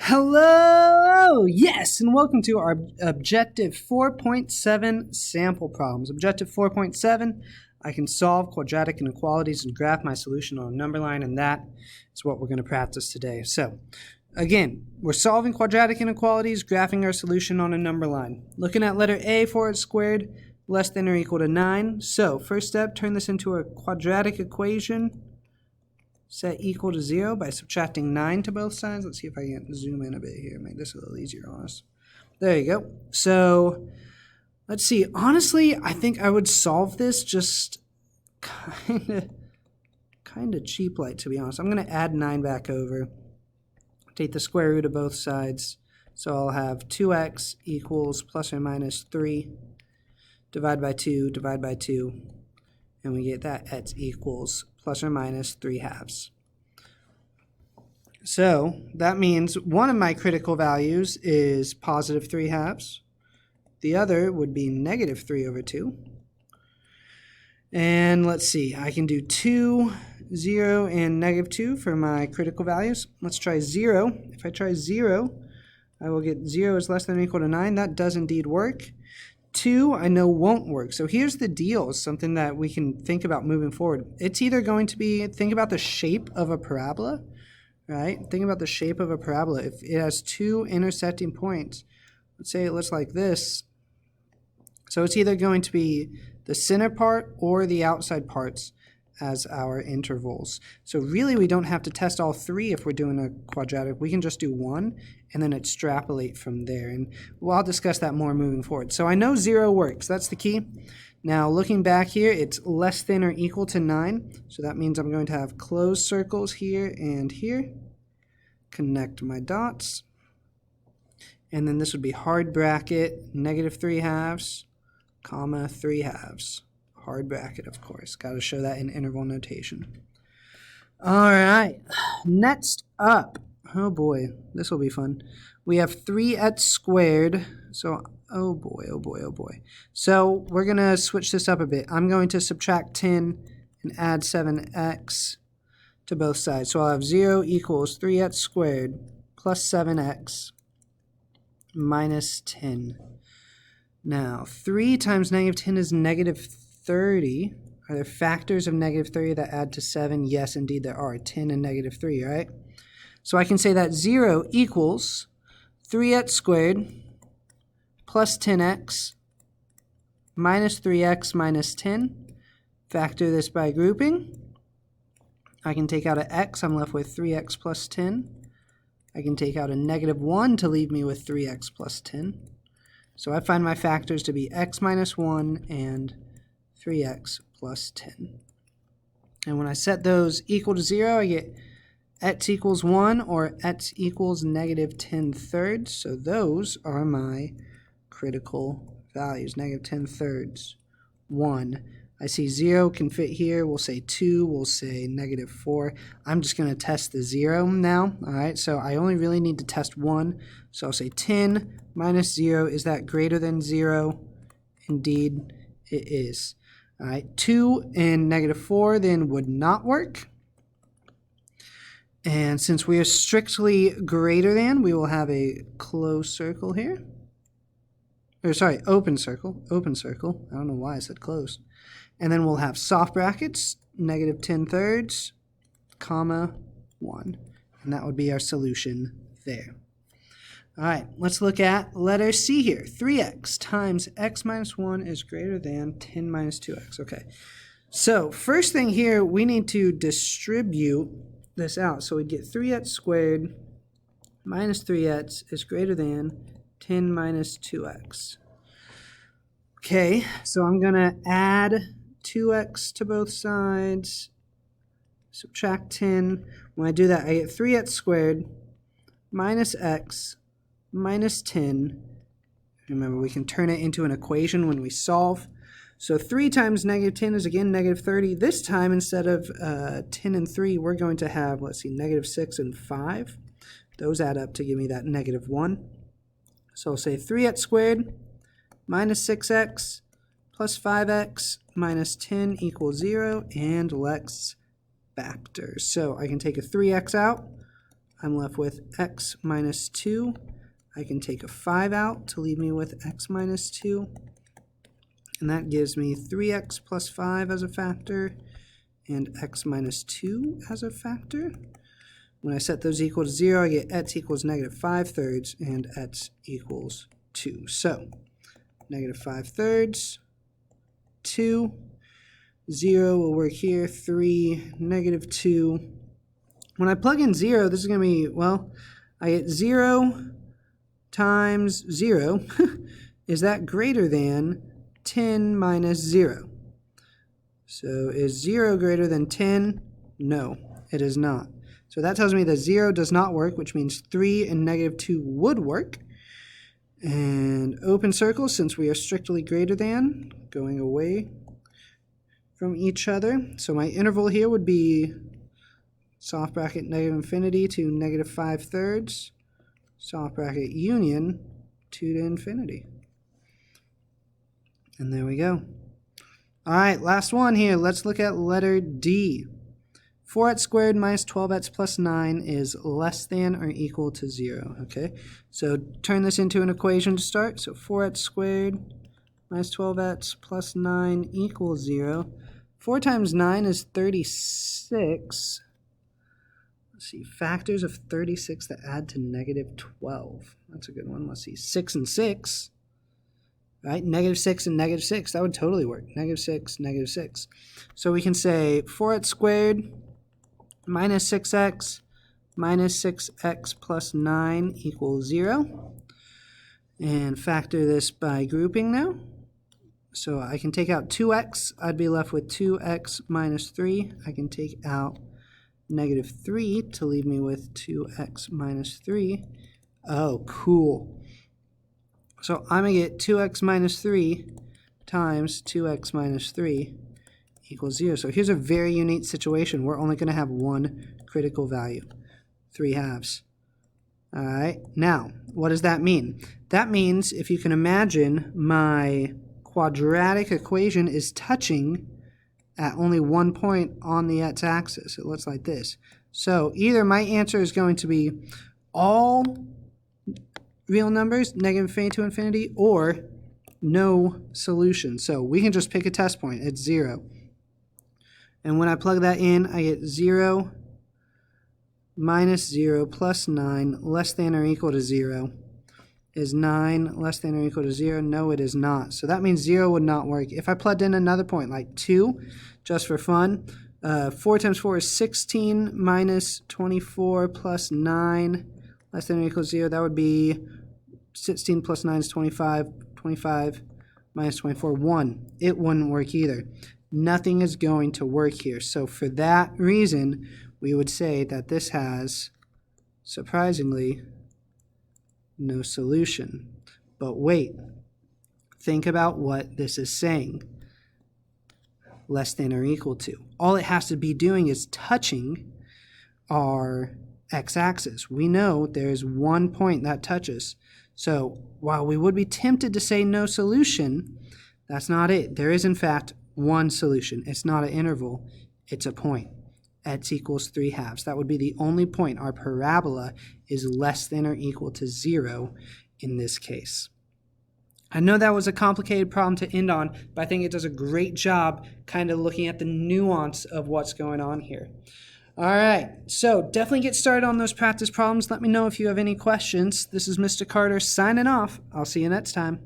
Hello! Yes, and welcome to our Objective 4.7 sample problems. Objective 4.7, I can solve quadratic inequalities and graph my solution on a number line, and that is what we're going to practice today. So, again, we're solving quadratic inequalities, graphing our solution on a number line. Looking at letter A, 4x squared, less than or equal to 9. So, first step, turn this into a quadratic equation. Set equal to 0 by subtracting 9 to both sides. Let's see if I can zoom in a bit here, make this a little easier on us. There you go. So let's see. Honestly, I think I would solve this just kind of cheap like, to be honest. I'm going to add 9 back over. Take the square root of both sides. So I'll have 2x equals plus or minus 3. Divide by 2, and we get that x equals plus or minus 3/2. So that means one of my critical values is positive 3/2. The other would be negative 3/2. And let's see, I can do 2, 0, and negative 2 for my critical values. Let's try 0. If I try 0, I will get 0 is less than or equal to 9. That does indeed work. 2, I know won't work. So here's the deal, something that we can think about moving forward. It's either going to be, think about the shape of a parabola, right? Think about the shape of a parabola. If it has 2 intersecting points, let's say it looks like this. So it's either going to be the center part or the outside parts as our intervals. So really we don't have to test all 3 if we're doing a quadratic. We can just do 1 and then extrapolate from there. And I'll discuss that more moving forward. So I know 0 works. That's the key. Now looking back here, it's less than or equal to 9. So that means I'm going to have closed circles here and here. Connect my dots. And then this would be hard bracket, negative 3/2, comma 3/2. Hard bracket, of course. Got to show that in interval notation. All right. Next up. Oh, boy. This will be fun. We have 3x squared. So, oh, boy, oh, boy, oh, boy. So, we're going to switch this up a bit. I'm going to subtract 10 and add 7x to both sides. So, I'll have 0 equals 3x squared plus 7x minus 10. Now, 3 times negative 10 is negative 30. Are there factors of negative 30 that add to 7? Yes, indeed there are. 10 and negative 3, right? So I can say that 0 equals 3x squared plus 10x minus 3x minus 10. Factor this by grouping. I can take out an x. I'm left with 3x plus 10. I can take out a negative 1 to leave me with 3x plus 10. So I find my factors to be x minus 1 and 3x plus 10. And when I set those equal to 0, I get x equals 1 or x equals negative 10/3. So those are my critical values, negative 10/3, 1. I see 0 can fit here. We'll say 2. We'll say negative 4. I'm just going to test the 0 now. All right, so I only really need to test 1. So I'll say 10 minus 0. Is that greater than 0? Indeed, it is. All right, 2 and negative 4 then would not work. And since we are strictly greater than, we will have a closed circle here. Or sorry, open circle. Open circle. I don't know why I said closed. And then we'll have soft brackets, negative 10/3, comma 1. And that would be our solution there. All right, let's look at letter C here. 3x times x minus 1 is greater than 10 minus 2x. Okay, so first thing here, we need to distribute this out. So we get 3x squared minus 3x is greater than 10 minus 2x. Okay, so I'm going to add 2x to both sides, subtract 10. When I do that, I get 3x squared minus x minus 10. Remember, we can turn it into an equation when we solve. So 3 times negative 10 is, again, negative 30. This time, instead of 10 and 3, we're going to have, let's see, negative 6 and 5. Those add up to give me that negative 1. So I'll say 3x squared minus 6x plus 5x minus 10 equals 0, and let's factor. So I can take a 3x out. I'm left with x minus 2. I can take a 5 out to leave me with x minus 2. And that gives me 3x plus 5 as a factor and x minus 2 as a factor. When I set those equal to 0, I get x equals negative 5/3 and x equals 2. So negative 5/3, 2, 0 will work here, 3, negative 2. When I plug in 0, this is going to be, well, I get 0 times 0. Is that greater than 10 minus 0? So is 0 greater than 10? No, it is not. So that tells me that 0 does not work, which means 3 and negative 2 would work. And open circles, since we are strictly greater than, going away from each other. So my interval here would be soft bracket negative infinity to negative 5/3, soft bracket union 2 to infinity. And there we go. All right, last one here. Let's look at letter D. 4x squared minus 12x plus 9 is less than or equal to 0. Okay, so turn this into an equation to start. So 4x squared minus 12x plus 9 equals 0. 4 times 9 is 36. Let's see, factors of 36 that add to negative 12. That's a good one. Let's see, 6 and 6. Right, negative 6 and negative 6. That would totally work. Negative 6, negative 6. So we can say 4x squared minus 6x minus 6x plus 9 equals 0. And factor this by grouping now. So I can take out 2x. I'd be left with 2x minus 3. I can take out negative 3 to leave me with 2x minus 3. Oh, cool. So I'm going to get 2x minus 3 times 2x minus 3 equals 0. So here's a very unique situation. We're only going to have one critical value, 3/2. All right. Now, what does that mean? That means, if you can imagine, my quadratic equation is touching at only one point on the x-axis. It looks like this. So either my answer is going to be all real numbers, negative infinity to infinity, or no solution. So we can just pick a test point. It's 0. And when I plug that in, I get 0 minus 0 plus 9 less than or equal to 0. Is 9 less than or equal to 0? No, it is not. So that means 0 would not work. If I plugged in another point, like 2, just for fun, 4 times 4 is 16 minus 24 plus 9 less than or equal to 0. That would be 16 plus 9 is 25. 25 minus 24, 1. It wouldn't work either. Nothing is going to work here. So for that reason, we would say that this has, surprisingly, no solution. But wait, think about what this is saying. Less than or equal to. All it has to be doing is touching our x-axis. We know there's one point that touches. So while we would be tempted to say no solution, that's not it. There is, in fact, one solution. It's not an interval. It's a point. X equals 3/2. That would be the only point. Our parabola is less than or equal to 0 in this case. I know that was a complicated problem to end on, but I think it does a great job kind of looking at the nuance of what's going on here. All right, so definitely get started on those practice problems. Let me know if you have any questions. This is Mr. Carter signing off. I'll see you next time.